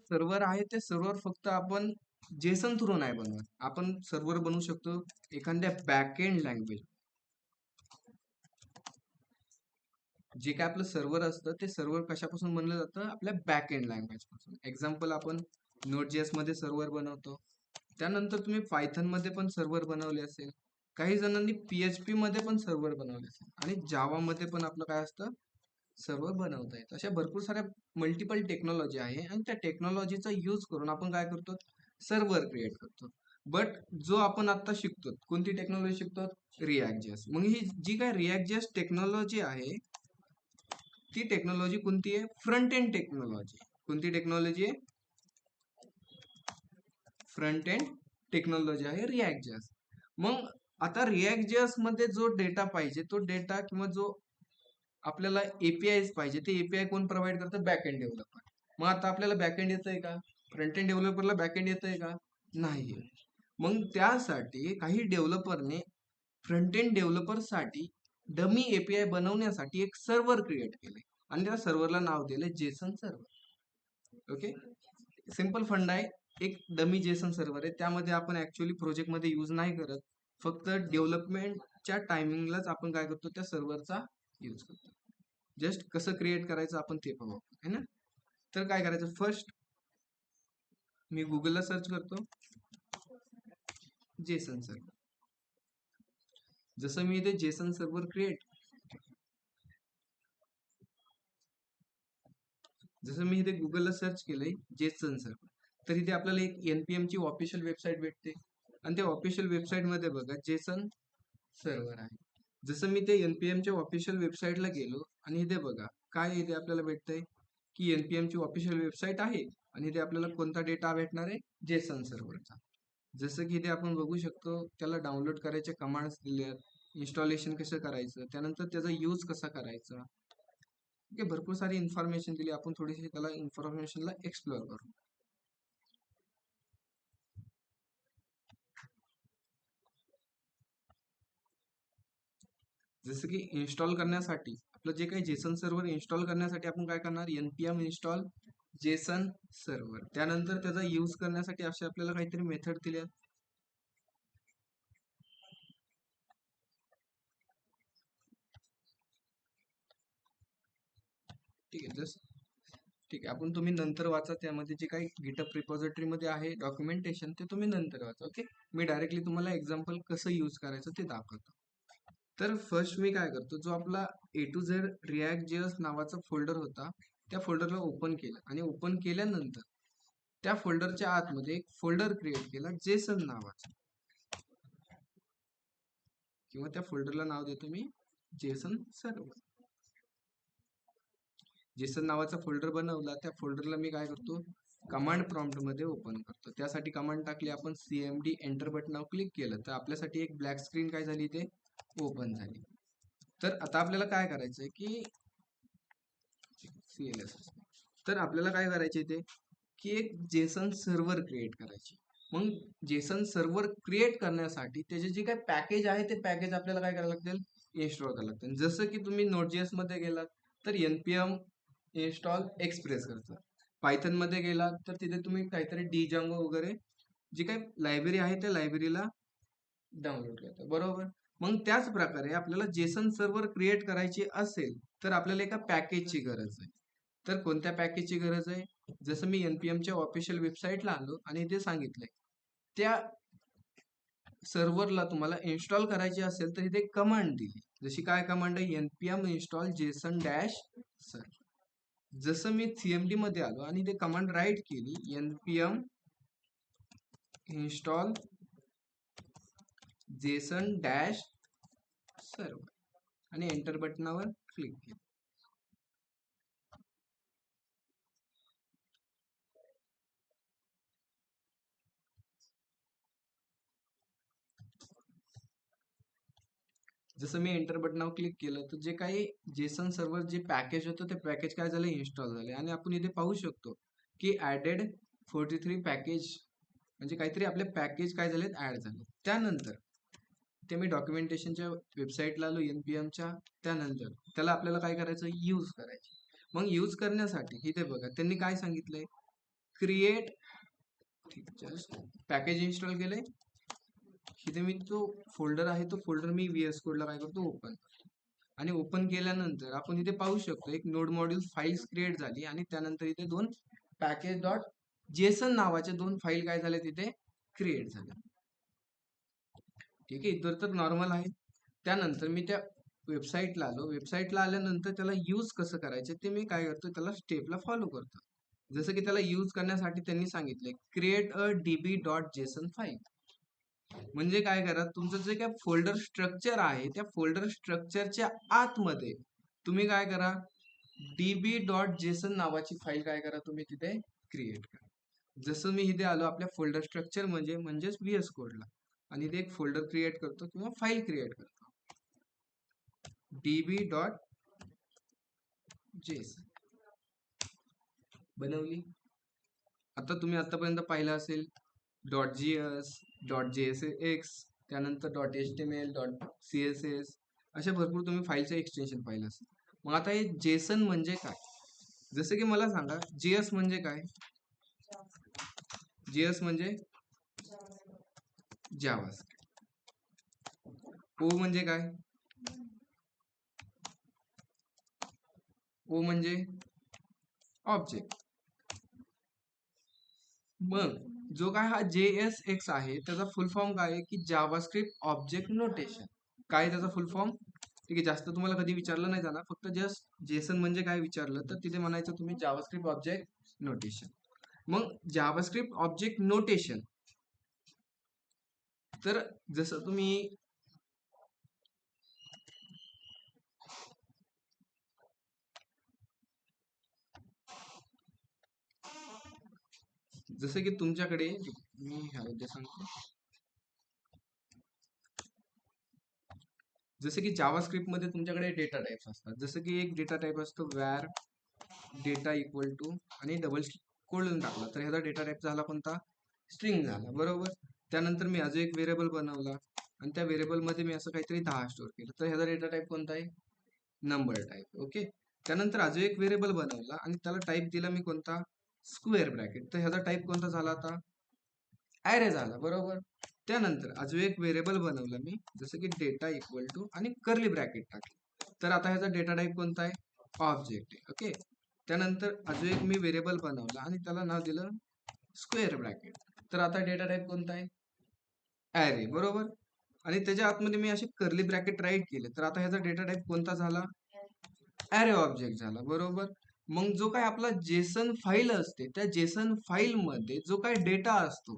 Server आहे ते server फक्त आपण जेसन थ्रू नाही बनवत. आपण सर्व्हर बनवू शकतो एखाद्या बॅकएंड लँग्वेज. जे काय आपलं सर्व्हर असतं ते सर्व्हर कशापासून बनलं जातं? आपल्या बॅकएंड लँग्वेज पासून. एक्झाम्पल आपण नोट.js मध्ये सर्व्हर बनवतो. त्यानंतर तुम्ही पायथन मध्ये पण सर्व्हर बनवले असेल. काही जणांनी PHP मध्ये पण सर्व्हर बनवले असेल आणि जावा मध्ये पण आपलं काय असतं? सर्व्हर बनवता येतं. अशा भरपूर साऱ्या मल्टिपल टेक्नॉलॉजी आहे आणि त्या टेक्नॉलॉजीचा यूज करून आपण काय करतो? सर्व्हर क्रिएट करतो. बट जो आपण आता शिकतो, कोणती टेक्नॉलॉजी शिकतो? React.js. मग ही जी काय React.js टेक्नॉलॉजी आहे ती टेक्नॉलॉजी कोणती आहे? Front end technology. कोणती टेक्नॉलॉजी आहे? फ्रंट एंड टेक्नॉलॉजी आहे React.js. मग आता React.js मध्ये जो डेटा पाहिजे तो डेटा किंवा जो आपल्याला API पाहिजे ते API कोण प्रोव्हाइड करतं? Backend developer. मग आता आपल्याला बॅकएंड येतंय का? फ्रंट एंड डेव्हलपरला बॅकएंड येतंय का? नाही. मग त्यासाठी काही डेव्हलपरने फ्रंट एंड डेव्हलपरसाठी डमी API बनवण्यासाठी एक सर्व्हर क्रिएट केले आणि त्या सर्व्हरला नाव दिले Jason server. Okay, simple fund आहे. एक डमी जेसन सर्व्हर आहे, त्यामध्ये आपण ऍक्च्युअली प्रोजेक्ट मध्ये यूज नाही करत, फक्त डेव्हलपमेंटच्या टायमिंगलाच आपण काय करतो? त्या सर्व्हरचा यूज करतो. जस्ट कसं क्रिएट करायचं आपण ते पाहू, है ना? तर काय करायचं? फर्स्ट मी गुगलला सर्च करतो जेसन सर्व्हर. जसं मी इथे जेसन सर्व्हर क्रिएट, जसं मी इथे गुगलला सर्च केलंय जेसन सर्व्हर, तर इथे आपल्याला एक NPM ची ऑफिशियल वेबसाईट भेटते आणि त्या ऑफिशियल वेबसाईट मध्ये बघा जेसन सर्व्हर आहे. जसं मी ते NPM च्या ऑफिशियल वेबसाईटला गेलो आणि इथे बघा काय इथे आपल्याला भेटतंय की NPM ची ऑफिशियल वेबसाईट आहे आणि इथे आपल्याला कोणता डेटा भेटणार आहे? जेसन सर्व्हरचा. जसं की इथे आपण बघू शकतो त्याला डाउनलोड करायचे कमांड्स दिले आहेत, इन्स्टॉलेशन कसं करायचं, त्यानंतर त्याचा यूज कसा करायचा. ओके, भरपूर सारी इन्फॉर्मेशन दिली. आपण थोडीशी त्याला इन्फॉर्मेशनला एक्सप्लोअर करू. जसं की इन्स्टॉल करण्यासाठी आपलं जे काही जेसन सर्व्हर इन्स्टॉल करण्यासाठी आपण काय करणार? NPM install Jason server. त्यानंतर त्याचा यूज करण्यासाठी असे आपल्याला काहीतरी मेथड दिल्या. ठीक आहे, ठीक आहे, आपण तुम्ही नंतर वाचा. त्यामध्ये जे काही गिटअप रिपॉझिटरी मध्ये आहे डॉक्युमेंटेशन ते तुम्ही नंतर वाचा. ओके, मी डायरेक्टली तुम्हाला एक्झाम्पल कसं यूज करायचं ते दाखवतो. तर फर्स्ट मी काय करतो, जो आपला A to Z React.js नावाचा फोल्डर होता त्या फोल्डरला ओपन केलं आणि ओपन केल्यानंतर त्या फोल्डरच्या आतमध्ये एक फोल्डर क्रिएट केला जेसन नावाचा, किंवा त्या फोल्डरला नाव देतो मी जेसन सर्व्हर. जेसन नावाचा फोल्डर बनवला, त्या फोल्डरला मी काय करतो? कमांड प्रॉम्प्ट मध्ये ओपन करतो. त्यासाठी कमांड टाकली आपण CMD, एंटर बटनावर क्लिक केलं तर आपल्यासाठी एक ब्लॅक स्क्रीन काय झाली? ते ओपन झाली. तर आता आपल्याला काय करायचंय की CLS, तर आपल्याला काय करायचे ते की एक जेसन सर्व्हर क्रिएट करायची. मग जेसन सर्व्हर क्रिएट करण्यासाठी त्याचे जे काही पॅकेज आहे ते पॅकेज आपल्याला काय करायला लागतील? इन्स्टॉल करायला लागतील. जसं की तुम्ही नोट.js मध्ये गेलात तर NPM इन्स्टॉल एक्सप्रेस करता. पायथन मध्ये गेलात तर तिथे तुम्ही काहीतरी Django वगैरे जी काही लायब्ररी आहे त्या लायब्ररीला डाउनलोड करता, बरोबर? मग त्याच प्रकारे आपल्याला जेसन सर्व्हर क्रिएट करायची असेल तर आपल्याला एका पॅकेजची गरज आहे. तर कोणत्या पॅकेजची गरज आहे? जसं मी NPM च्या ऑफिशियल वेबसाईटला आलो आणि इथे सांगितलंय त्या सर्व्हरला तुम्हाला इन्स्टॉल करायची असेल तर इथे कमांड दिली. जशी काय कमांड आहे? NPM install Jason dash server. जसं मी CMD मध्ये आलो आणि ते कमांड राईट केली NPM install Jason dash server आणि एंटर बटनावर क्लिक केलं. जसं मी एंटर बटनावर क्लिक केलं तर जे काही जेसन सर्व्हर जे पॅकेज होतं ते पॅकेज काय झालं? इन्स्टॉल झाले. आणि आपण इथे पाहू शकतो की ऍडेड 43 पॅकेज, म्हणजे काहीतरी आपले पॅकेज काय झालेत? ऍड झाले. त्यानंतर ते मी डॉक्युमेंटेशनच्या वेबसाईटला आलो NPMच्या. त्यानंतर त्याला आपल्याला काय करायचं? यूज करायचं. मग यूज करण्यासाठी इथे बघा त्यांनी काय सांगितलंय? क्रिएट, जस्ट पॅकेज इन्स्टॉल केले, इथे मी तो फोल्डर आहे तो फोल्डर मी VS कोडला काय करतो ओपन, आणि ओपन केल्यानंतर आपण इथे पाहू शकतो एक नोड मॉड्यूल फाईल्स क्रिएट झाली आणि त्यानंतर इथे दोन पॅकेज डॉट जेसन नावाचे दोन फाईल काय झाले तिथे क्रिएट झाले. ठीक आहे, इतर तर नॉर्मल आहे. त्यानंतर मी त्या वेबसाईटला आलो, वेबसाईटला आल्यानंतर त्याला यूज कसं करायचं ते मी काय करतो, त्याला स्टेपला फॉलो करतो. जसं की त्याला यूज करण्यासाठी त्यांनी सांगितले create a dB dot JSON file. म्हणजे काय करा, तुमचं जे काय फोल्डर स्ट्रक्चर आहे त्या फोल्डर स्ट्रक्चरच्या आतमध्ये तुम्ही काय करा, डीबी डॉट जेसन नावाची फाईल काय करा तुम्ही तिथे क्रिएट करा. जसं मी इथे आलो आपल्या फोल्डर स्ट्रक्चर म्हणजेच VS कोडला, आणि इथे एक फोल्डर क्रिएट करतो किंवा फाईल क्रिएट करतो, डीबी डॉट जेसन बनवली. आता तुम्ही आतापर्यंत पाहिलं असेल .gs, .jsx, त्यानंतर .html, .css अशा भरपूर तुम्ही फाईलचे एक्सटेन्शन पाहिलं असेल. मग आता हे जेसन म्हणजे काय, जसं की मला सांगा JS म्हणजे काय. JS म्हणजे जावास्क्रिप्ट. O म्हणजे काय, O म्हणजे ऑब्जेक्ट. मग जो काय हा JSX आहे त्याचा फुल फॉर्म काय आहे की जावास्क्रिप्ट ऑब्जेक्ट नोटेशन. काय त्याचा फुल फॉर्म, ठीक आहे, जास्त तुम्हाला कधी विचारलं नाही जाणार, फक्त जस्ट जेसन म्हणजे काय विचारलं तर तिथे म्हणायचं तुम्ही जावास्क्रिप्ट ऑब्जेक्ट नोटेशन. मग जावास्क्रिप्ट ऑब्जेक्ट नोटेशन, तर जसं तुम्ही जसं की तुमच्याकडे मी सांगतो, जसं की जावास्क्रिप्ट मध्ये तुमच्याकडे डेटा टाइप्स असतात. जसं की एक डेटा टाइप असतो वॅर डेटा इक्वल टू आणि डबल कोलन टाकला तर ह्याचा डेटा टाइप झाला कोणता, स्ट्रिंग झाला, बरोबर. त्यानंतर मी अजून एक व्हेरिएबल बनवला आणि त्या व्हेरिएबल मध्ये मी असं काहीतरी 10 स्टोअर केलं तर ह्याचा डेटा टाइप कोणता आहे, नंबर टाइप. ओके. त्यानंतर अजून एक व्हेरिएबल बनवला आणि त्याला टाइप दिला मी कोणता, स्क्वेअर ब्रॅकेट, तर ह्याचा टाइप कोणता झाला आता, ॲरे झाला, बरोबर. त्यानंतर अजून एक व्हेरिएबल बनवला मी जसं की डेटा इक्वल टू आणि कर्ली ब्रॅकेट टाकली तर आता ह्याचा डेटा टाइप कोणता आहे, ऑब्जेक्ट आहे. ओके. त्यानंतर अजून एक मी व्हेरिएबल बनवला आणि त्याला नाव दिलं स्क्वेअर ब्रॅकेट, तर आता डेटा टाइप कोणता आहे, ॲरे, बरोबर. आणि त्याच्या आतमध्ये मी असे कर्ली ब्रॅकेट राईट केले तर आता ह्याचा डेटा टाइप कोणता झाला, ॲरे ऑब्जेक्ट झाला, बरोबर. मग जो काय आपला जेसन फाईल असते त्या जेसन फाईल मध्ये जो काय डेटा असतो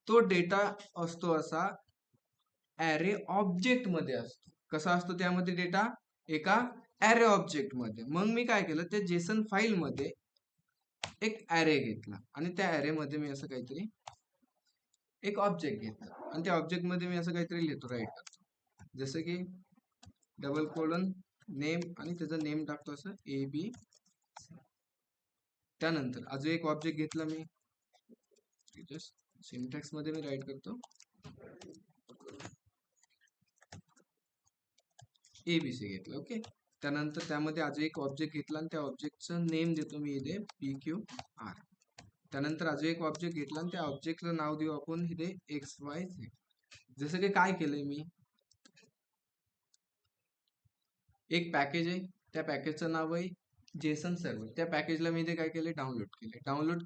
तो डेटा असतो असा ॲरे ऑब्जेक्ट मध्ये असतो. कसा असतो त्यामध्ये डेटा, एका ॲरे ऑब्जेक्ट मध्ये. मग मी काय केलं, त्या जेसन फाईल मध्ये एक ॲरे घेतला आणि त्या ॲरे मध्ये मी असं काहीतरी एक ऑब्जेक्ट घेतला आणि त्या ऑब्जेक्ट मध्ये मी असं काहीतरी लिहितो, राईट करतो, जसं की डबल कोलन नेम आणि त्याचं नेम टाकतो असं AB. त्यानंतर अजून एक ऑब्जेक्ट घेतला मी, सिंटॅक्स मध्ये मी राईट करतो ABC घेतलं. ओके. त्यानंतर त्यामध्ये अजून एक ऑब्जेक्ट घेतला आणि त्या ऑब्जेक्टचं नेम देतो मी इथे PQR. त्यानंतर अजून एक ऑब्जेक्ट घेतला आणि त्या ऑब्जेक्टला नाव देऊ आपण इथे XYZ. जसं की काय केलंय मी, एक पॅकेज आहे त्या पॅकेजचं नाव आहे जेसन सर्व्हर. त्या पॅकेजला मी इथे काय केले, डाउनलोड केले. डाउनलोड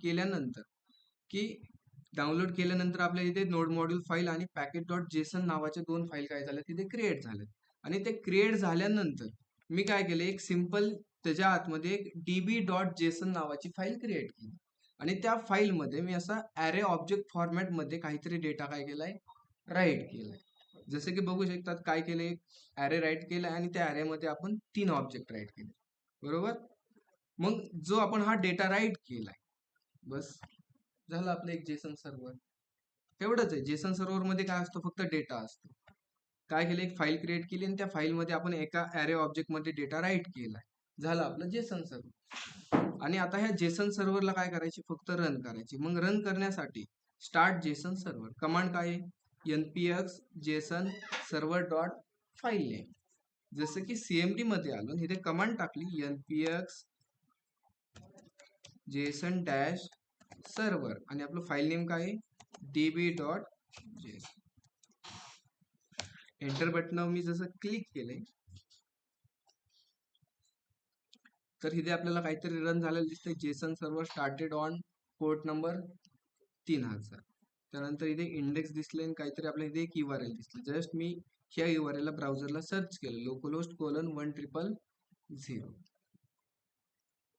केल्यानंतर आपल्या इथे नोड मॉड्यूल फाईल आणि पॅकेज डॉट जेसन नावाचे दोन फाईल काय झाले तिथे क्रिएट झाले. आणि ते क्रिएट झाल्यानंतर मी काय केले, एक सिंपल त्याच्या आतमध्ये एक डीबी डॉट जेसन नावाची फाईल क्रिएट केली आणि त्या फाईलमध्ये मी असा ॲरे ऑब्जेक्ट फॉर्मॅट मध्ये काहीतरी डेटा काय केलाय, राईट केलाय. जसं की बघू शकतात काय केले, ॲरे राईट केलाय आणि त्या ॲरेमध्ये आपण 3 ऑब्जेक्ट राईट केले, बरोबर. मग जो आपण हा डेटा राईट केलाय, बस झालं आपलं एक जेसन सर्व्हर. एवढंच आहे. जेसन सर्व्हर मध्ये काय असतो, फक्त डेटा असतो. काय केलं, एक फाईल क्रिएट केली आणि त्या फाईल मध्ये आपण एका ॲरे ऑब्जेक्ट मध्ये डेटा राईट केलाय, झालं आपलं जेसन सर्व्हर. आणि आता ह्या जेसन सर्व्हरला काय करायची, फक्त रन करायची. मग रन करण्यासाठी स्टार्ट जेसन सर्व्हर कमांड काय आहे, npx Jason server dot file name. जसं की CMD मध्ये आलो इथे कमांड टाकली npx जेसन डॅश सर्व्हर आणि आपलं फाईल नेम काय आहे db.js. एंटर बटन मी जसं क्लिक केले तर इथे आपल्याला काहीतरी रन झालेलं दिसतंय. Jason server started on port number 3000. त्यानंतर इथे इंडेक्स दिसले आणि काहीतरी आपल्या इथे एक URL दिसलं. जस्ट मी ह्या URL ला ब्राउझरला सर्च केलं localhost:100.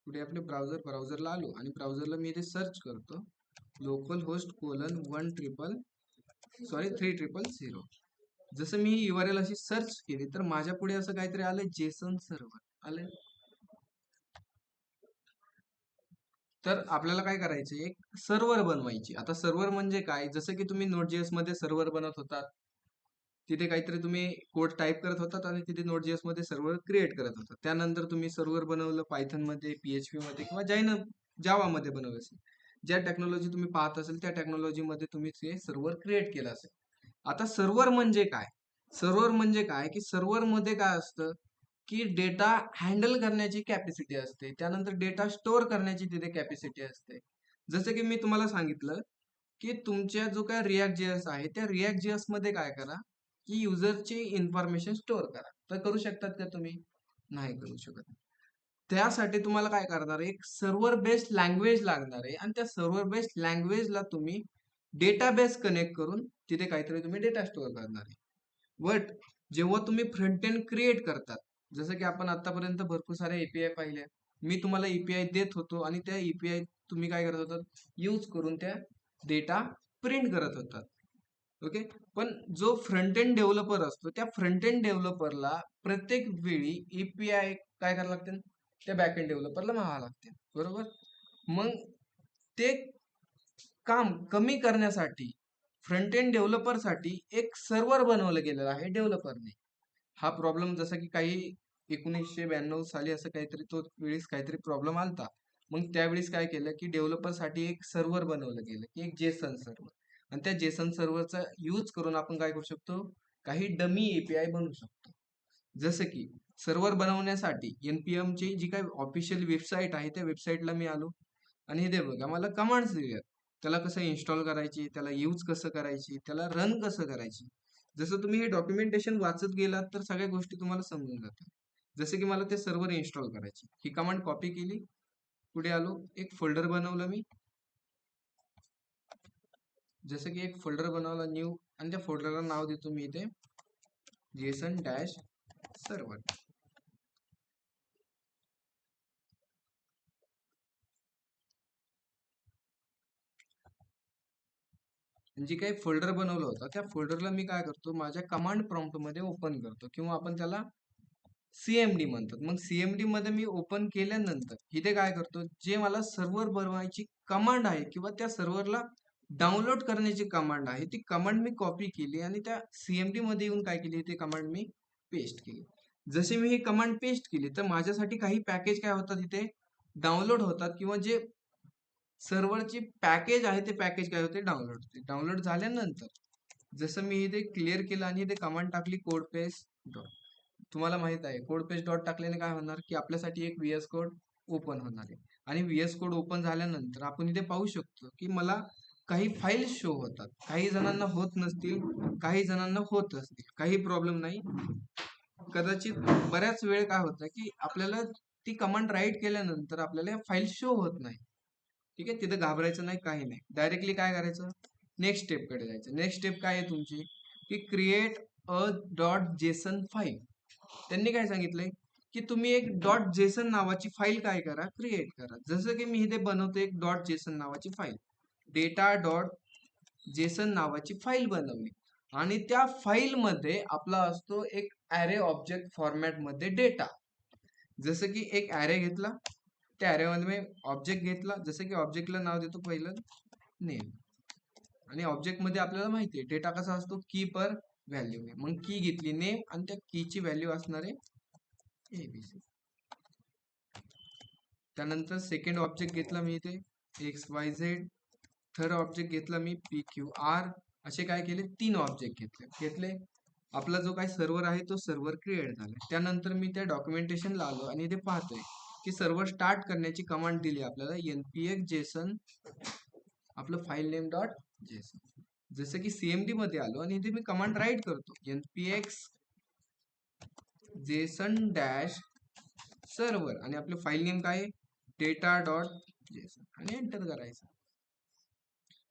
पुढे आपले ब्राउझरला आलो आणि ब्राउझरला मी इथे सर्च करतो localhost:300. जसं मी ही URL अशी सर्च केली तर माझ्या पुढे असं काहीतरी आलं जेसन सर्व्हर आलंय. तर आपल्याला काय करायचं एक सर्व्हर बनवायची. आता सर्व्हर म्हणजे काय, जसं की तुम्ही Node.js मध्ये सर्व्हर बनवत होतात, तिथे काहीतरी तुम्ही कोड टाईप करत होतात आणि तिथे Node.js मध्ये सर्व्हर क्रिएट करत होतात. त्यानंतर तुम्ही सर्व्हर बनवलं पायथन मध्ये, PHP मध्ये किंवा जावा मध्ये बनवलं असेल. ज्या टेक्नॉलॉजी तुम्ही पाहत असेल त्या टेक्नॉलॉजी मध्ये तुम्ही ते सर्व्हर क्रिएट केलं असेल. आता सर्व्हर म्हणजे काय, सर्व्हर म्हणजे काय की सर्व्हर मध्ये काय असतं की डेटा हँडल करण्याची कॅपॅसिटी असते, त्यानंतर डेटा स्टोअर करण्याची तिथे कॅपॅसिटी असते. जसं की मी तुम्हाला सांगितलं की तुमच्या जो काय रिॲक्ट जेएस आहे त्या रिॲक्ट जेएस मध्ये काय करा की युजरची इन्फॉर्मेशन स्टोअर करा. तर करू शकतात का तुम्ही? नाही करू शकत. त्यासाठी तुम्हाला काय करणार आहे, एक सर्व्हर बेस्ड लँग्वेज लागणार आहे आणि त्या सर्व्हर बेस्ड लँग्वेजला तुम्ही डेटाबेस कनेक्ट करून तिथे काहीतरी तुम्ही डेटा स्टोअर करणार आहे. बट जेव्हा तुम्ही फ्रंट एंड क्रिएट करतात, जसं की आपण आतापर्यंत भरपूर साऱ्या एपीआय पाहिल्या, मी तुम्हाला एपीआय देत होतो आणि त्या एपीआय तुम्ही काय करत होतात, यूज करून त्या डेटा प्रिंट करत होतात. ओके. पण जो फ्रंट एंड डेव्हलपर असतो त्या फ्रंट एंड डेव्हलपरला प्रत्येक वेळी एपीआय काय करायला लागते, त्या बॅक एंड डेव्हलपरला मागावं लागते. बरोबर. मग ते काम कमी करण्यासाठी फ्रंट एंड डेव्हलपरसाठी एक सर्व्हर बनवलं गेलेलं आहे डेव्हलपरने. हा प्रॉब्लेम जसा की काही 1992 साली असं काहीतरी तो वेळेस काहीतरी प्रॉब्लेम आलता. मग त्यावेळेस काय केलं की डेव्हलपरसाठी एक सर्व्हर बनवलं गेलं की एक जेसन सर्व्हर, आणि त्या जेसन सर्व्हरचा यूज करून आपण काय करू शकतो, काही डमी एपीआय बनवू शकतो. जसं की सर्व्हर बनवण्यासाठी npm ची जी काही ऑफिशियल वेबसाईट आहे त्या वेबसाईटला मी आलो आणि हे बघा मला कमांड्स दिल्यात, त्याला कसं इन्स्टॉल करायची, त्याला यूज कसं करायची, त्याला रन कसं करायची. जसं तुम्ही हे डॉक्युमेंटेशन वाचत गेलात तर सगळ्या गोष्टी तुम्हाला समजून जातात. जसं की मला ते सर्व्हर इन्स्टॉल करायची, ही कमांड कॉपी केली, पुढे आलो, एक फोल्डर बनवलं मी. जसं की एक फोल्डर बनवला न्यू, आणि त्या फोल्डरला नाव देतो मी इथे जेसन डॅश सर्व्हर. जी काही फोल्डर बनवलं होतं त्या फोल्डरला मी काय करतो, माझ्या कमांड प्रॉम्प्ट मध्ये ओपन करतो किंवा आपण त्याला सीएमडी म्हणतात. मग सीएमडी मध्ये मी ओपन केल्यानंतर इथे काय करतो, जे मला सर्व्हर बनवायची कमांड आहे किंवा त्या सर्व्हरला डाउनलोड करण्याची कमांड आहे ती कमांड मी कॉपी केली आणि त्या सीएमडी मध्ये येऊन काय केली, ते कमांड मी पेस्ट केली. जसे मी ही कमांड पेस्ट केली तर माझ्यासाठी काही पॅकेज काय होतात इथे डाउनलोड होतात, किंवा जे सर्व्हरची पॅकेज आहे ते पॅकेज काय होते, डाउनलोड होते. डाउनलोड झाल्यानंतर जसं मी इथे क्लिअर केलं आणि इथे कमांड टाकली कोड पेस्ट डॉट. तुम्हाला माहित आहे कोड पेस्ट डॉट टाकल्याने काय होणार की आपल्यासाठी एक व्हीएस कोड ओपन होणार आहे. आणि व्हीएस कोड ओपन झाल्यानंतर आपण इथे पाहू शकतो की मला काही फाईल शो होतात. काही जणांना होत नसतील, काही जणांना होत असतील, काही प्रॉब्लेम नाही. कदाचित बऱ्याच वेळ काय होतं की आपल्याला ती कमांड राईट केल्यानंतर आपल्याला फाईल शो होत नाही. ठीक आहे, तिथं घाबरायचं नाही, काही नाही. डायरेक्टली काय करायचं, नेक्स्ट स्टेप कडे जायचं. नेक्स्ट स्टेप काय आहे तुमची की create a dot JSON file. त्यांनी काय सांगितलंय की तुम्ही एक डॉट जेसन नावाची फाईल काय करा, क्रिएट करा. जसं की मी इथे बनवतो एक डॉट जेसन नावाची फाईल, डेटा डॉट जेसन नावाची फाईल बनवली आणि त्या फाईल मध्ये आपला असतो एक ॲरे ऑब्जेक्ट फॉर्मॅट मध्ये डेटा. जसं की एक ॲरे घेतला, त्या ॲरे मध्ये मी ऑब्जेक्ट घेतला, जसं की ऑब्जेक्टला नाव देतो पहिलं नेम, आणि ऑब्जेक्ट मध्ये आपल्याला माहिती आहे डेटा कसा असतो, की पर व्हॅल्यू. मग की घेतली नेम आणि त्या कीची व्हॅल्यू असणार आहे एबीसी. त्यानंतर सेकंड ऑब्जेक्ट घेतला मी इथे x Y Z. Third object घेतला मी पी क्यू आर. असे काय केले, 3 ऑब्जेक्ट घेतले. आपला जो काही सर्व्हर आहे तो सर्व्हर क्रिएट झाला. त्यानंतर मी त्या डॉक्युमेंटेशनला आलो आणि इथे पाहतोय की सर्व्हर स्टार्ट करण्याची कमांड दिली आपल्याला npx json आपलं फाईल नेम डॉट जेसन. जसं की सीएमडी मध्ये आलो आणि इथे मी कमांड राईट करतो npx जेसन डॅश सर्व्हर आणि आपलं फाईल नेम काय आहे डेटा डॉट जेसन आणि एंटर करायचं.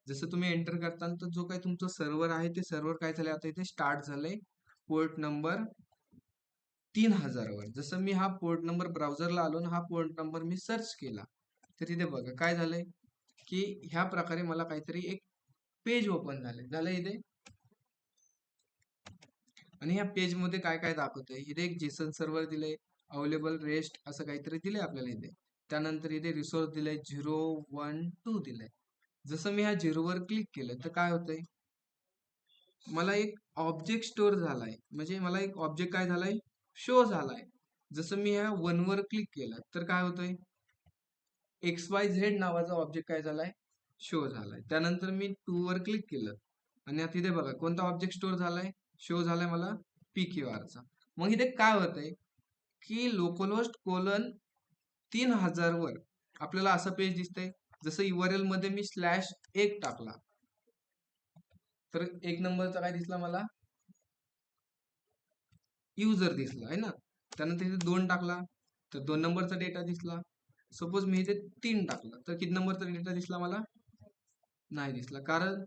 जसं तुम्ही एंटर करताना तर जो काही तुमचं सर्व्हर आहे ते सर्व्हर काय झालंय आता इथे स्टार्ट झालंय पोर्ट नंबर 3000 वर. जसं मी हा पोर्ट नंबर ब्राउझरला आलो ना हा पोर्ट नंबर मी सर्च केला तर तिथे बघा काय झालंय की ह्या प्रकारे मला काहीतरी एक पेज ओपन झालंय इथे आणि ह्या पेज मध्ये काय काय दाखवतंय इथे एक जेसन सर्व्हर दिलंय अवेलेबल रेस्ट असं काहीतरी दिलंय आपल्याला इथे. त्यानंतर इथे रिसोर्स दिलंय 0 1 2 दिलंय. जसं मी ह्या 0 वर क्लिक केलं तर काय होतंय मला एक ऑब्जेक्ट स्टोअर झालाय म्हणजे मला एक ऑब्जेक्ट काय झालाय शो झालाय. जसं मी ह्या 1 वर क्लिक केलं तर काय होतंय XYZ नावाचा ऑब्जेक्ट काय झालाय शो झालाय. त्यानंतर मी 2 वर क्लिक केलं आणि आता इथे बघा कोणता ऑब्जेक्ट स्टोअर झालाय शो झालाय मला PQR चा. मग इथे काय होतंय की लोकलहोस्ट कोलन 3000 वर आपल्याला असं पेज दिसतंय. जसं URL मध्ये मी /1 टाकला तर 1 नंबरचा काय दिसला मला युजर दिसला आहे ना. त्यानंतर इथे 2 टाकला तर 2 नंबरचा डेटा दिसला. सपोज मी इथे 3 टाकला तर किती नंबरचा डेटा दिसला मला नाही दिसला. कारण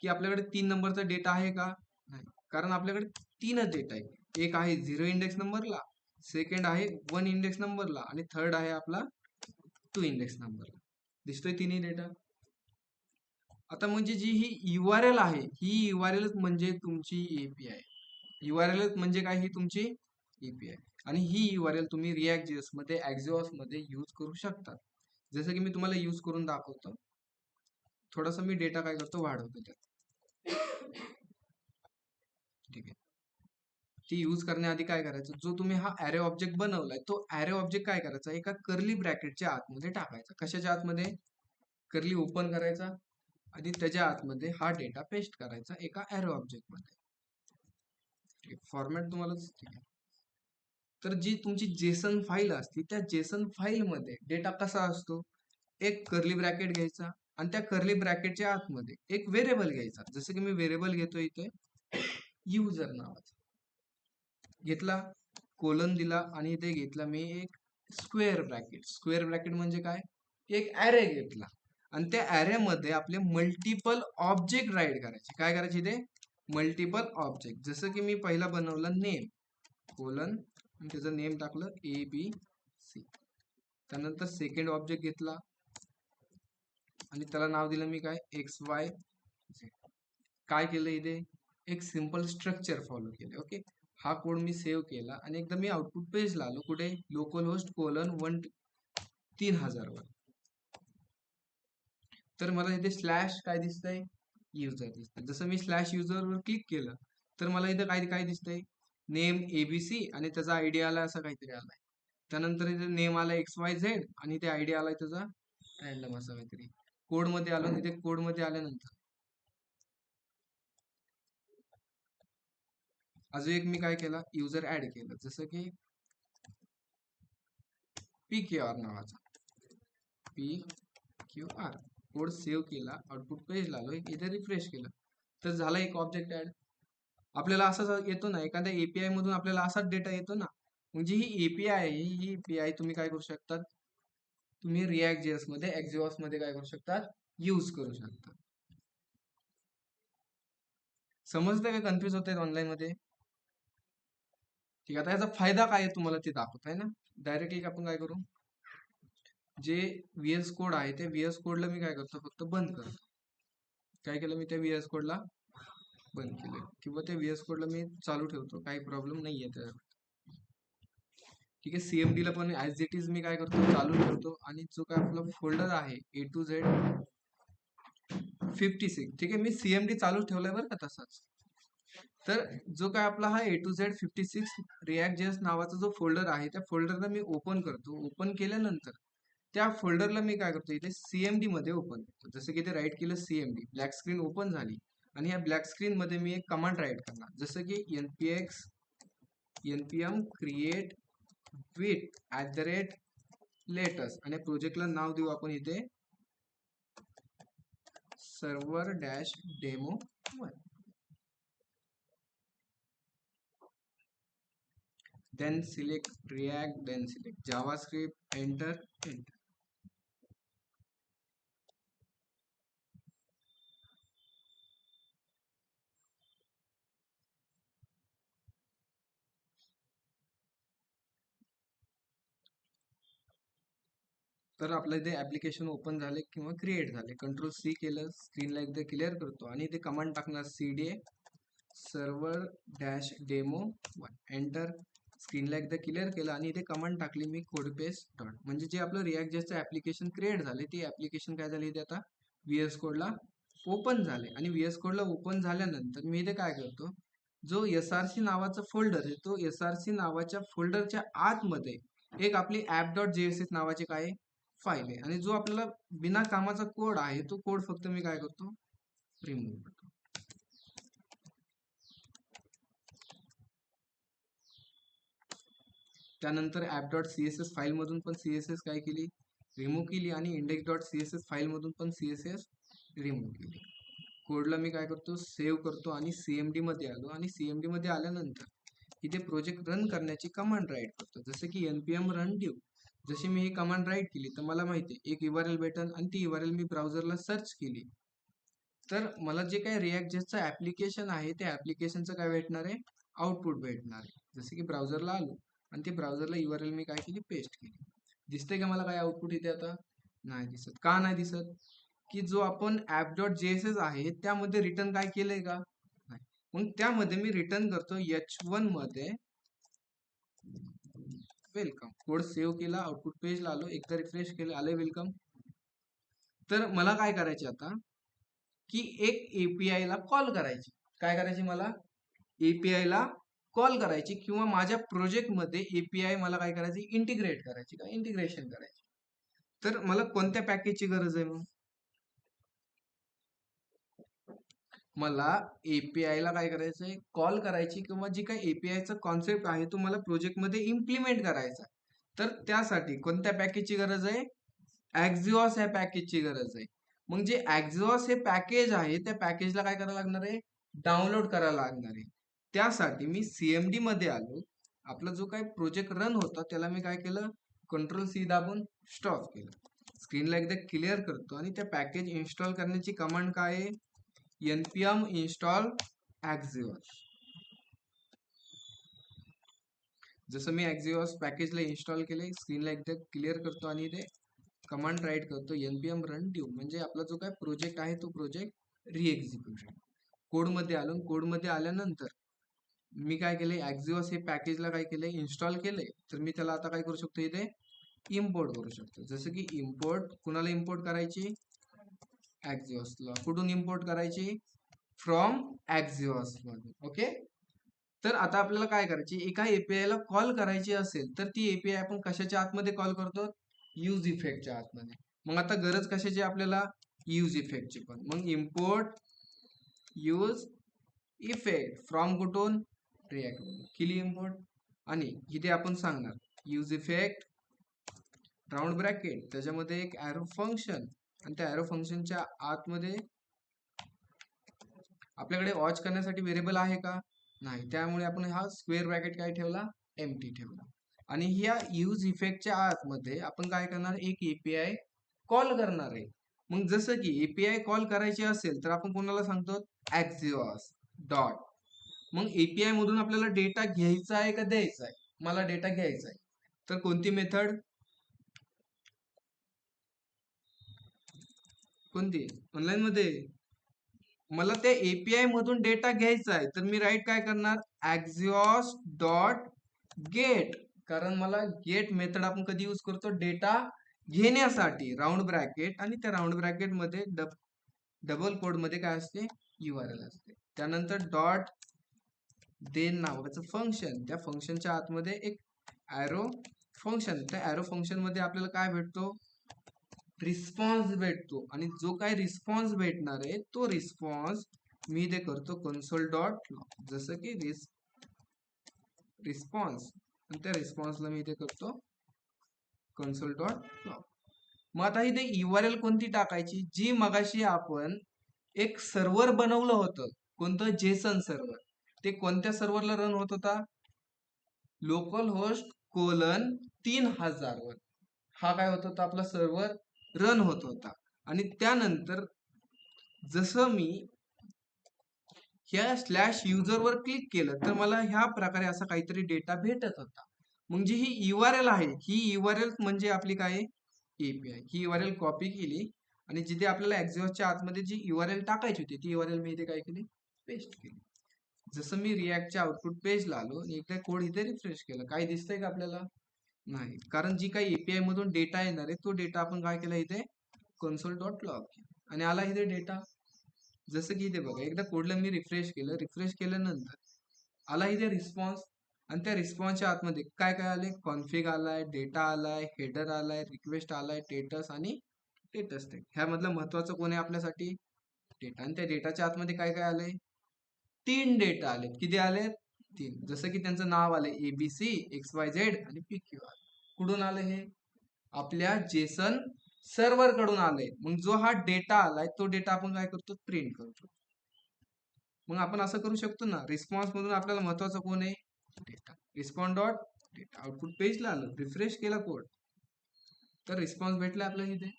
की आपल्याकडे 3 नंबरचा डेटा आहे का नाही. कारण आपल्याकडे 3च डेटा आहे. एक आहे 0 इंडेक्स नंबरला, सेकंड आहे 1 इंडेक्स नंबरला आणि थर्ड आहे आपला 2 इंडेक्स नंबरला. दिसतोय तिन्ही डेटा. आता म्हणजे जी ही URL आहे ही URL म्हणजे तुमची API. URL म्हणजे काय ही तुमची API आणि ही URL तुम्ही React.js मध्ये Axios मध्ये यूज करू शकता. जसं की मी तुम्हाला यूज करून दाखवतो. थोडासा मी डेटा काय करतो वाढवतो त्यात. ठीक आहे. ती यूज करण्याआधी काय करायचं जो तुम्ही हा ॲरे ऑब्जेक्ट बनवलाय तो ॲरे ऑब्जेक्ट काय करायचा एका कर्ली ब्रॅकेटच्या आतमध्ये टाकायचा. कशाच्या आतमध्ये कर्ली ओपन करायचा आणि त्याच्या आतमध्ये हा डेटा पेस्ट करायचा एका ॲरे ऑब्जेक्ट मध्ये. फॉर्मॅट तुम्हाला ठीक आहे. तर जी तुमची जेसन फाईल असते त्या जेसन फाईल मध्ये डेटा कसा असतो एक कर्ली ब्रॅकेट घ्यायचा आणि त्या कर्ली ब्रॅकेटच्या आतमध्ये एक व्हेरिएबल घ्यायचा. जसं की मी व्हेरिएबल घेतो इथे युजर नावाचा घेतला कोलन दिला आणि इथे घेतला मी एक स्क्वेअर ब्रॅकेट. स्क्वेअर ब्रॅकेट म्हणजे काय एक ॲरे घेतला आणि त्या ॲरे मध्ये आपले मल्टिपल ऑब्जेक्ट राईट करायचे. काय करायचे इथे मल्टिपल ऑब्जेक्ट. जसं की मी पहिला बनवलं नेम कोलन त्याचं नेम टाकलं ABC. त्यानंतर सेकंड ऑब्जेक्ट घेतला आणि त्याला नाव दिलं मी काय XYZ. काय केलं इथे एक सिंपल स्ट्रक्चर फॉलो केले. ओके हा कोड मी सेव्ह केला आणि एकदा मी आउटपुट पेजला आलो कुठे लोकलहोस्ट कोलन 3000 वर. तर मला इथे स्लॅश काय दिसतंय युजर दिसतंय. जसं मी स्लॅश युजर वर क्लिक केलं तर मला इथे काय काय दिसतंय नेम ABC आणि त्याचा आयडी आला असं काहीतरी आलाय. त्यानंतर इथे नेम आला XYZ आणि इथे आयडी आलाय त्याचा रॅन्डम असं काहीतरी. कोड मध्ये आलो इथे कोड मध्ये आल्यानंतर अजून एक मी काय केला युजर ऍड केलं जसं की PQR नावाचा PQR. कोड सेव्ह केला आउटपुट पेजला आलो इथे रिफ्रेश केलं तर झाला एक ऑब्जेक्ट ऍड. आपल्याला असं येतो ना एखाद्या API मधून आपल्याला असाच डेटा येतो ना. म्हणजे ही API आहे ही API तुम्ही काय करू शकतात तुम्ही React.js मध्ये Axios मध्ये काय करू शकतात यूज करू शकता. समजतं का कन्फ्युज होत ऑनलाईन मध्ये. ठीक आहे. आता याचा फायदा काय आहे तुम्हाला ते दाखवत आहे ना. डायरेक्टली आपण काय करू जे VS कोड आहे त्या VS कोडला मी काय करतो फक्त बंद करतो. काय केलं मी त्या VS कोडला बंद केलं किंवा त्या VS कोडला मी चालू ठेवतो काही प्रॉब्लेम नाहीये त्या. ठीक आहे. CMD ला पण ऍज इट इज मी काय करतो चालू ठेवतो आणि जो काय आपला फोल्डर आहे A to Z 56. ठीक आहे मी CMD चालू ठेवलाय बरं का तसाच. तर जो काय आपला हा A to Z 56 React.js नावाचा जो फोल्डर आहे त्या फोल्डरला मी ओपन करतो. ओपन केल्यानंतर त्या फोल्डरला मी काय करतो इथे CMD मध्ये ओपन करतो. जसं की इथे राईट केलं CMD ब्लॅक स्क्रीन ओपन झाली आणि या ब्लॅक स्क्रीन मध्ये मी एक कमांड राईट करणार जसं की npm create with @latest आणि प्रोजेक्टला नाव देऊ आपण इथे server dash demo 1. then select React, then select JavaScript, enter. तर आपलं इथे ऍप्लिकेशन ओपन झाले किंवा क्रिएट झाले. कंट्रोल-C केलं, स्क्रीनला एकदा क्लिअर करतो आणि इथे कमांड टाकणार cda server dash demo 1, enter. स्क्रीनला एकदा क्लिअर केलं आणि इथे कमांड टाकली मी कोड पेस्ट डॉट, म्हणजे जे आपलं रिॲक्ट जेचं ऍप्लिकेशन क्रिएट झाले ते ऍप्लिकेशन काय झाले इथे आता VS कोडला ओपन झाले. आणि VS कोडला ओपन झाल्यानंतर मी इथे काय करतो, जो SRC नावाचा फोल्डर आहे तो SRC नावाच्या फोल्डरच्या आतमध्ये एक आपली app.js नावाची काय फाईल आहे, आणि जो आपल्याला बिना कामाचा कोड आहे तो कोड फक्त मी काय करतो रिमूव्ह करतो. त्यानंतर app.css फाईल मधून पण CSS काय केली रिमूव्ह केली आणि index.css फाईल मधून पण CSS रिमूव्ह केली. कोडला मी काय करतो सेव्ह करतो आणि CMD मध्ये आलो आणि CMD मध्ये आल्यानंतर इथे प्रोजेक्ट रन करण्याची कमांड राईट करतो, जसं की npm run dev. जशी मी ही कमांड राईट केली तर मला माहिती आहे एक URL भेटेल आणि ती URL मी ब्राउझरला सर्च केली तर मला जे काही रिॲक्ट जेचं ऍप्लिकेशन आहे त्या ऍप्लिकेशनचं काय भेटणार आहे आउटपुट भेटणार आहे. जसे की ब्राउझरला आलो आणि ते ब्राउझरला URL मी काय केली पेस्ट केली. दिसते का मला काय आउटपुट इथे आता नाही दिसत. का नाही दिसत की जो आपण app.js आहे त्यामध्ये रिटर्न काय केलंय का नाही. मग त्यामध्ये मी रिटर्न करतो h1 मध्ये वेलकम. कोड सेव्ह केला, आउटपुट पेजला आलो, एकदा रिफ्रेश केलं आले वेलकम. तर मला काय करायचे आता की एक API ला कॉल करायची. काय करायची मला API ला कॉल करायची किंवा माझ्या प्रोजेक्ट मध्ये API मला काय करायची इंटिग्रेट करायची का इंटिग्रेशन करायची. तर मला कोणत्या पॅकेजची गरज आहे मग मला API ला काय करायचंय कॉल करायची किंवा जी काही API चा कॉन्सेप्ट आहे तो मला प्रोजेक्ट मध्ये इम्प्लिमेंट करायचा. तर त्यासाठी कोणत्या पॅकेजची गरज आहे Axios या पॅकेजची गरज आहे. मग जे Axios हे पॅकेज आहे त्या पॅकेजला काय करायला लागणार आहे डाउनलोड करायला लागणार आहे. त्यासाठी मी CMD मध्ये आलो, आपला जो काही प्रोजेक्ट रन होता त्याला मी काय केलं कंट्रोल-C दाबून स्टॉप केलं. स्क्रीनला एकदा क्लिअर करतो आणि त्या पॅकेज इन्स्टॉल करण्याची कमांड काय आहे npm install Axios. जसं मी Axios पॅकेजला इन्स्टॉल केले, स्क्रीनला एकदा क्लिअर करतो आणि इथे कमांड राईट करतो npm run dev, म्हणजे आपला जो काय प्रोजेक्ट आहे तो प्रोजेक्ट रिएक्झिक्यूशन. कोडमध्ये आलो, कोडमध्ये आल्यानंतर मी काय केले Axios हे पॅकेजला काय केले इन्स्टॉल केले. तर मी त्याला आता काय करू शकतो इथे इम्पोर्ट करू शकतो. जसं की इम्पोर्ट कुणाला इम्पोर्ट करायची Axiosला. कुठून इम्पोर्ट करायची फ्रॉम Axios मध्ये. ओके. तर आता आपल्याला काय करायची एका API ला कॉल करायची असेल तर ती API आपण कशाच्या आतमध्ये कॉल करतो यूज इफेक्टच्या आतमध्ये. मग आता गरज कशाची आपल्याला यूज इफेक्टची पण. मग इम्पोर्ट यूज इफेक्ट फ्रॉम कुठून रिॲक्ट केली इम्पोर्ट आणि इथे आपण सांगणार यूज इफेक्ट राऊंड ब्रॅकेट त्याच्यामध्ये एक ॲरो फंक्शन आणि त्या ॲरो फंक्शनच्या आतमध्ये आपल्याकडे वॉच करण्यासाठी व्हेरिएबल आहे का नाही, त्यामुळे आपण हा स्क्वेअर ब्रॅकेट काय ठेवला एम्प्टी ठेवला. आणि ह्या यूज इफेक्टच्या आतमध्ये आपण काय करणार एक API कॉल करणार आहे. मग जसं की API कॉल करायची असेल तर आपण कोणाला सांगतो Axios डॉट. मग API मधून आपल्याला डेटा घ्यायचा आहे का द्यायचा आहे, मला डेटा घ्यायचा आहे. तर कोणती मेथड कोणती ऑनलाईन मध्ये मला त्या API मधून डेटा घ्यायचा आहे तर मी राईट काय करणार Axios डॉट गेट. कारण मला गेट मेथड आपण कधी यूज करतो डेटा घेण्यासाठी राऊंड ब्रॅकेट आणि त्या राऊंड ब्रॅकेट मध्ये डबल कोड मध्ये काय असते URL असते. त्यानंतर डॉट देन नावाचं फंक्शन, त्या फंक्शनच्या आतमध्ये एक ॲरो फंक्शन, त्या ॲरो फंक्शन मध्ये आपल्याला काय भेटतो रिस्पॉन्स भेटतो. आणि जो काय रिस्पॉन्स भेटणार आहे तो रिस्पॉन्स मी इथे करतो कन्सोल डॉट लॉग. जसं की रिस्पॉन्स आणि त्या रिस्पॉन्सला मी इथे करतो कन्सोल डॉट लॉग. मग आता इथे URL कोणती टाकायची जी मगाशी आपण एक सर्व्हर बनवलं होतं. कोणतं? Jason server. ते कोणत्या सर्व्हरला रन होत होता? लोकल होस्ट कोलन 3000 वर हा काय होत होता? आपला सर्व्हर रन होत होता. आणि त्यानंतर जसं मी ह्या स्लॅश युजरवर क्लिक केलं तर मला ह्या प्रकारे असा काहीतरी डेटा भेटत होता. म्हणजे ही URL आहे, ही URL म्हणजे आपली काय आहे? API. ही URL कॉपी केली आणि जिथे आपल्याला एक्झॉस्टच्या आतमध्ये जी URL टाकायची होती ती URL मी इथे काय केली? पेस्ट केली. जसं मी रिॲक्टच्या आउटपुट पेजला आलो आणि एकदा कोड इथे रिफ्रेश केलं, काय दिसतंय का आपल्याला? नाही, कारण जी काही API मधून डेटा येणार आहे तो डेटा आपण काय केला इथे? console.log आणि आला इथे डेटा. जसं की इथे बघा, एकदा कोडला मी रिफ्रेश केलं, रिफ्रेश केल्यानंतर आला इथे रिस्पॉन्स आणि त्या रिस्पॉन्सच्या आतमध्ये काय काय आले? कॉन्फिग आलाय, डेटा आलाय, हेडर आलाय, रिक्वेस्ट आलाय, स्टेटस आणि स्टेटस टॅग. ह्यामधलं महत्वाचं कोण आहे आपल्यासाठी? डेटा. आणि त्या डेटाच्या आतमध्ये काय काय आलंय? 3 डेटा आलेत. किती आलेत? 3. जसं की त्यांचं नाव आलंय ABC, XYZ आणि PQR. कुठून आलं हे? आपल्या जेसन सर्व्हर कडून आलंय. मग जो हा डेटा आलाय तो डेटा आपण काय करतो? प्रिंट करतो. मग आपण असं करू शकतो ना, रिस्पॉन्स मधून आपल्याला महत्वाचं कोण आहे? Data. Response dot data output पेजला आलं, रिफ्रेश केला कोड तर रिस्पॉन्स भेटला आपल्याला इथे.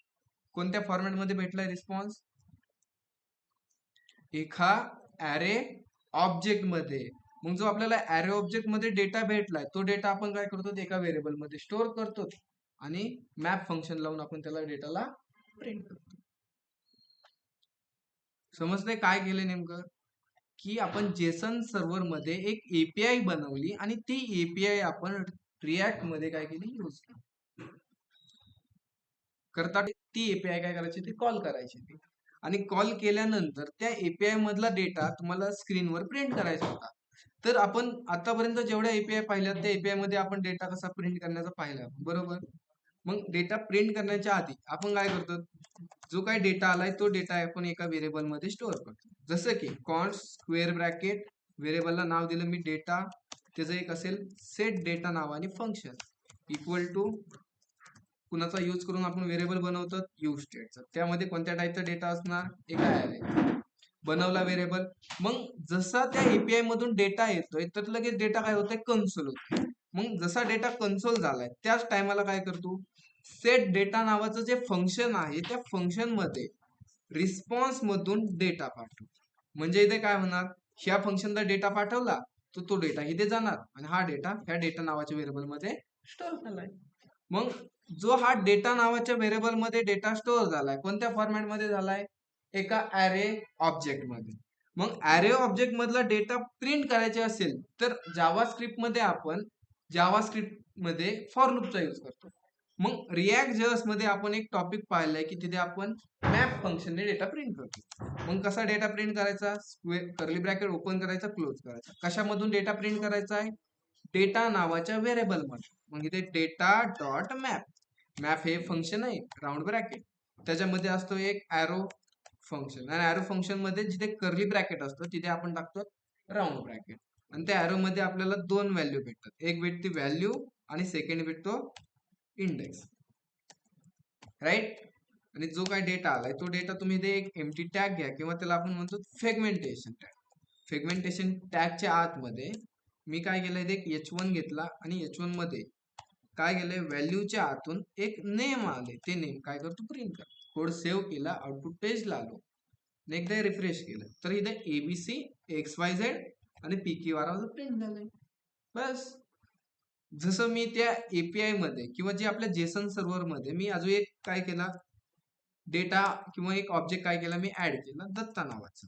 कोणत्या फॉर्मॅट मध्ये भेटलाय रिस्पॉन्स? एका ॲरे ऑब्जेक्ट मध्ये. मग जो आपल्याला ॲरे ऑब्जेक्ट मध्ये डेटा भेटलाय तो डेटा आपण काय करतो? एका व्हेरिएबल मध्ये स्टोअर करतो आणि मॅप फंक्शन लावून आपण त्याला डेटाला प्रिंट करतो. समजतंय काय केलं नेमकं? की आपण जेसन सर्व्हर मध्ये एक API बनवली आणि ती API आपण रिॲक्ट मध्ये काय केली? यूज केली. करता ती API काय करायची? ती कॉल करायची ती. आणि कॉल केल्यानंतर त्या API मधला डेटा तुम्हाला स्क्रीनवर प्रिंट करायचा होता. तर आपण आतापर्यंत जेवढ्या API पाहिल्या त्या API मध्ये आपण डेटा कसा प्रिंट करण्याचा पाहिला, बरोबर? मग डेटा प्रिंट करण्याच्या आधी आपण काय करतो? जो काही डेटा आलाय तो डेटा आपण एका व्हेरिएबल मध्ये स्टोअर करतो. जसं की कॉन्स्ट स्क्वेअर ब्रॅकेट व्हेरिएबलला नाव दिलं मी डेटा, त्याचं एक असेल सेट डेटा नावाने फंक्शन इक्वल टू कुणाचा यूज करून आपण व्हेरिएबल बनवतो? यूज स्टेटचा. त्यामध्ये कोणत्या टाईपचा डेटा असणार? एका ॲरे. बनवला व्हेरिएबल. मग जसा त्या API मधून डेटा येतोय तर लगेच डेटा काय होतोय? कन्सोल होतोय. मग जसा डेटा कन्सोल झालाय त्याच टायमाला काय करतो? सेट डेटा नावाचं जे फंक्शन आहे त्या फंक्शन मध्ये रिस्पॉन्स मधून डेटा पाठवतो. म्हणजे इथे काय होणार? ह्या फंक्शनला डेटा पाठवला तर तो डेटा इथे जाणार आणि हा डेटा ह्या डेटा नावाच्या व्हेरिएबल मध्ये स्टोअर झालाय. मग जो हा डेटा नावाच्या व्हेरिएबल मध्ये डेटा स्टोअर झालाय कोणत्या फॉर्मॅट मध्ये झालाय? एका ॲरे ऑब्जेक्ट मध्ये. मग ॲरे ऑब्जेक्ट मधला डेटा प्रिंट करायचे असेल तर जावास्क्रिप्ट मध्ये आपण जावास्क्रिप्ट मध्ये फॉर लूपचा यूज करतो. मग रिॲक्ट जेएस मध्ये आपण एक टॉपिक पाहिलाय की तिथे आपण मॅप फंक्शनने डेटा प्रिंट करतो. मग कसा डेटा प्रिंट करायचा? कर्ली ब्रॅकेट ओपन करायचा, क्लोज करायचा. कशामधून डेटा प्रिंट करायचा आहे? डेटा नावाच्या व्हेरिएबल मध्ये. मग इथे डेटा डॉट मॅप. मॅप हे फंक्शन आहे राऊंड ब्रॅकेट, त्याच्यामध्ये असतो एक ॲरो फंक्शन आणि ॲरो फंक्शन मध्ये जिथे कर्ली ब्रॅकेट असतो तिथे आपण टाकतो राऊंड ब्रॅकेट. आणि त्या ॲरो मध्ये आपल्याला 2 व्हॅल्यू भेटतात. एक भेटते व्हॅल्यू आणि सेकंड भेटतो इंडेक्स, राईट? आणि जो काही डेटा आलाय तो डेटा तुम्ही इथे एक एम्प्टी टॅग घ्या किंवा त्याला आपण म्हणतो सेगमेंटेशन टॅग. सेगमेंटेशन टॅगच्या आतमध्ये मी काय केलंय? एक H1 घेतला आणि H1 मध्ये काय केलंय? व्हॅल्यूच्या आतून एक नेम आले, ते नेम काय करतो? प्रिंट कर. कोड सेव्ह केला, आउटपुट पेजला आलो, एकदा रिफ्रेश केलं तर इथे ABC, XYZ आणि PQR प्रिंट झालंय. बस. जसं मी त्या API मध्ये किंवा जे आपल्या जेसन सर्व्हर मध्ये मी अजून एक काय केला? डेटा किंवा एक ऑब्जेक्ट काय केला? मी ऍड केला दत्ता नावाचा.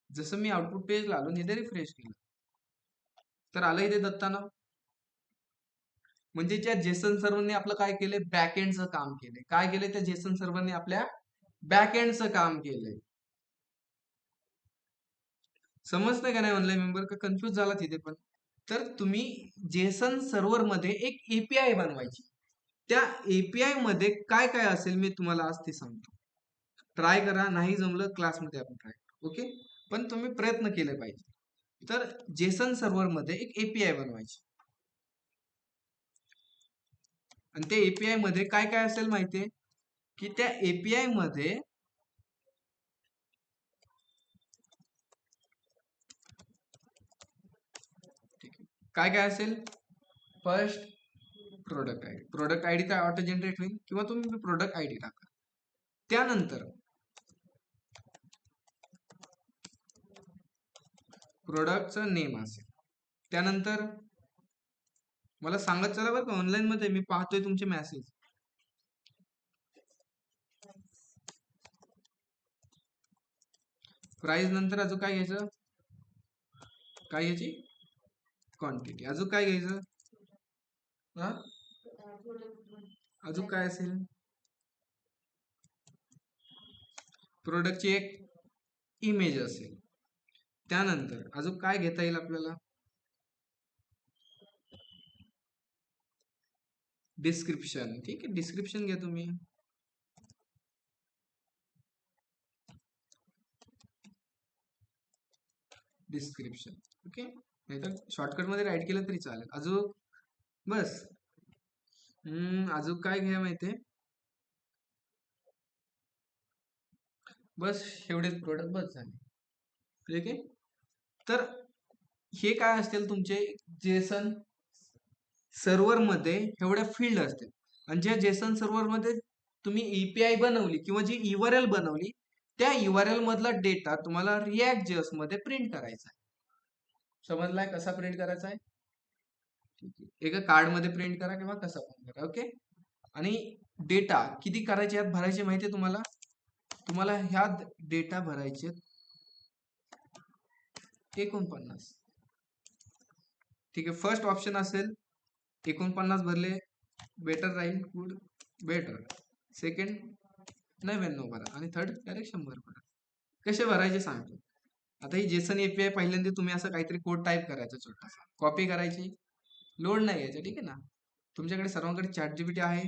जसं मी आउटपुट पेजला आलो इथे रिफ्रेश केलं तर आलं इथे दत्ता नाव. म्हणजे त्या जेसन सर्व्हरने आपलं काय केलंय? बॅकएंडचं काम केलंय. काय केलंय? त्या जेसन सर्व्हरने आपल्या बॅकएंडचं काम केलंय. समजतंय का नाही ऑनलाईन मेंबर? का कन्फ्युज झाला तिथे पण? तर तुम्ही जेसन सर्व्हर मध्ये एक API बनवायची. त्या API मध्ये काय काय असेल मी तुम्हाला आज ते सांगतो. ट्राय करा, नाही जमलं क्लासमध्ये आपण ट्राय करू, ओके? पण तुम्ही प्रयत्न केले पाहिजे. तर जेसन सर्व्हर मध्ये एक API बनवायची आणि त्या API मध्ये काय काय असेल माहितीये? की त्या API मध्ये काय काय असेल? फर्स्ट प्रोडक्ट आयडी तर ऑटो जनरेट होईल किंवा तुम्ही प्रोडक्ट आयडी टाका. त्यानंतर प्रोडक्टचं नेम असेल. त्यानंतर मला सांगत चला बरं का, ऑनलाईन मध्ये मी पाहतोय तुमचे मेसेज. प्राइस नंतर अजून काय घ्यायचं? काय घ्यायची? क्वांटिटी. अजून काय घ्यायचं? हा, अजून काय असेल? प्रोडक्टची एक इमेज असेल. त्यानंतर अजून काय घेता येईल आपल्याला? डिस्क्रिप्शन. ठीक आहे, डिस्क्रिप्शन घ्या तुम्ही. डिस्क्रिप्शन. ओके, नाहीतर शॉर्टकट मध्ये राईट केलं तरी चालेल. अजून बस. अजून काय घ्या माहितीये? बस एवढेच प्रोडक्ट बस झाले. ठीक आहे, तर हे काय असतील तुमचे जेसन सर्व्हर मध्ये एवढ्या फील्ड असतील. आणि ज्या जेसन सर्व्हर मध्ये तुम्ही ईपीआय बनवली किंवा जी युआरएल बनवली, त्या युआरएल मधला डेटा तुम्हाला रिॲक्ट जेएस मध्ये प्रिंट करायचा आहे. समजलाय कसा प्रिंट करायचा आहे? ठीक आहे, एका कार्ड मध्ये प्रिंट करा किंवा कसा पण करा. ओके, आणि डेटा किती करायचे यात भरायचे माहितीये तुम्हाला? तुम्हाला ह्यात डेटा भरायचे 49. ठीक आहे, फर्स्ट ऑप्शन असेल 49 भरले बेटर राहील, गुड, बेटर. सेकंड 99 भरा आणि थर्ड डायरेक्ट 100 भरा. कसे भरायचे सांगतो. आता ही जेसन एपीआय पहिल्यांदा तुम्ही असं काहीतरी कोड टाईप करायचा, छोटासा कॉपी करायची, लोड नाही घ्यायचा. ठीक आहे ना? तुमच्याकडे सर्वांकडे चॅट जीपीटी आहे.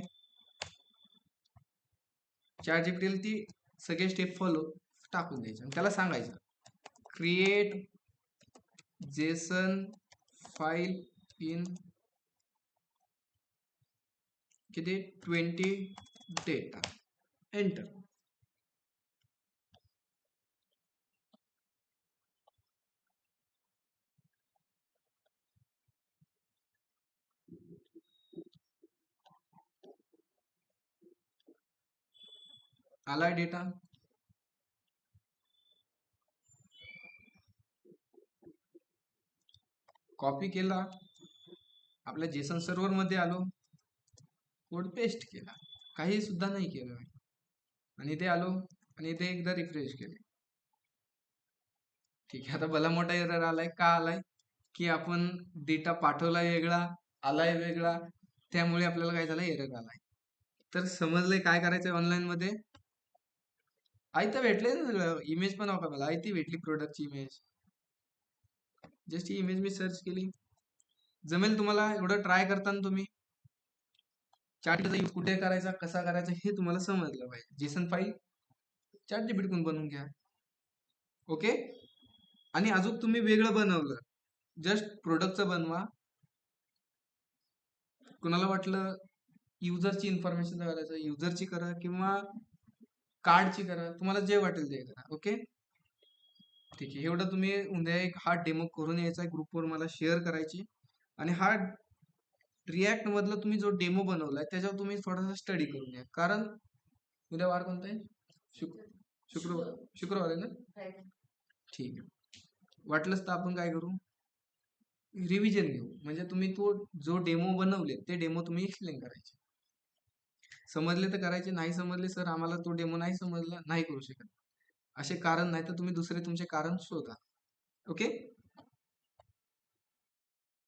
चॅट जीपीटीला ती सगळे स्टेप फॉलो टाकून द्यायचे आणि त्याला सांगायचं क्रिएट जेसन फाईल इन किती 20 डेटा. एंटर. आलाय डेटा. कॉपी केला, आपल्या जेसन सर्व्हर मध्ये आलो, कोड पेस्ट केला, काही सुद्धा नाही केलं, आणि इथे आलो आणि इथे एकदा रिफ्रेश केले. ठीक आहे, आता भला मोठा एरर आलाय. का आलाय? की आपण डेटा पाठवलाय वेगळा, आलाय वेगळा, त्यामुळे आपल्याला काय झालं, एरर आलाय. तर समजलंय काय करायचंय ऑनलाईन मध्ये? आई तर भेटले ना सगळं. इमेज पण नका मला, आई ती भेटली प्रोडक्टची इमेज. जस्ट ही इमेज मी सर्च केली. जमेल तुम्हाला एवढं ट्राय करताना तुम्ही चार्टचा यूज कुठे करायचा, कसा करायचा हे तुम्हाला समजलं पाहिजे. जेसन फाईल चार्ट जीपीटी कोण बनवून घ्या. ओके, आणि अजून तुम्ही वेगळं बनवलं, जस्ट प्रोडक्टचं बनवा. कुणाला वाटलं युजरची इन्फॉर्मेशन करायचं, युजरची करा किंवा कार्डची करा, तुम्हाला जे वाटेल ते करा. ओके, ठीक आहे. एवढं तुम्ही उद्या एक हा डेमो करून यायचा, ग्रुपवर मला शेअर करायची. आणि हा रिॲक्ट मधला तुम्ही जो डेमो बनवलाय त्याच्यावर तुम्ही थोडासा स्टडी करून घ्या. कारण उद्या वार कोणता आहे? शुक्रवार. शुक्रवार आहे ना? ठीक आहे, वाटलंच तर आपण काय करू, रिव्हिजन घेऊ. म्हणजे तुम्ही तो जो डेमो बनवले ते डेमो तुम्ही एक्सप्लेन करायचे. समजले तर करायचे, नाही समजले सर आम्हाला तो डेमो नाही समजला, नाही करू शकत, असे कारण नाही तर तुम्ही दुसरे तुमचे कारण शोधा. ओके.